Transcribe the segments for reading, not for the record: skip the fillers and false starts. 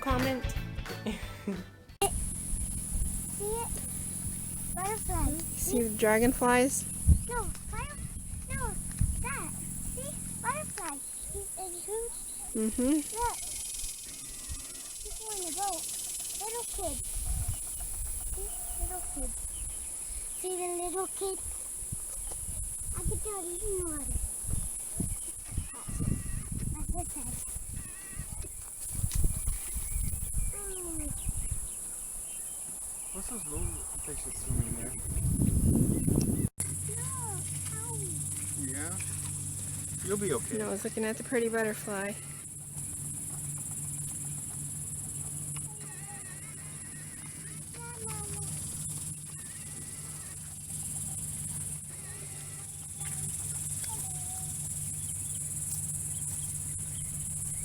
comment? See it? Butterfly. See the dragonflies? No, no, that. See? Butterfly. He's huge. Mm-hmm. Look. He's on the boat. Little kid. See? Little kid. See the little kid? I can tell he's in the water. That's his head. Oh. What's those little fishes swimming there? No. Ow. Yeah? You'll be okay. No, I was looking at the pretty butterfly.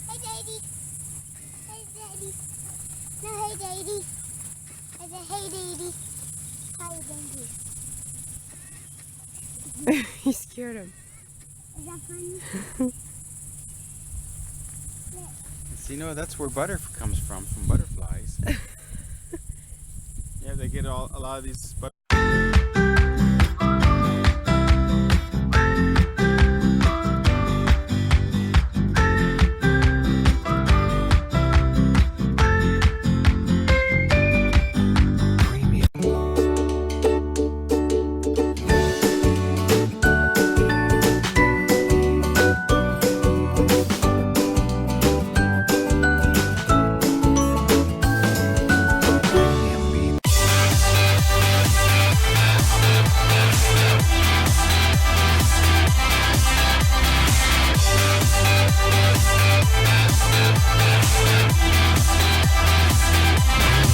Hey, Daddy. Hey, Daddy. No, hey, Daddy. I said, hey, Daddy. Hi, Daddy. You scared him. Is that funny? See, no, that's where butter comes from butterflies. Yeah, they get a lot of these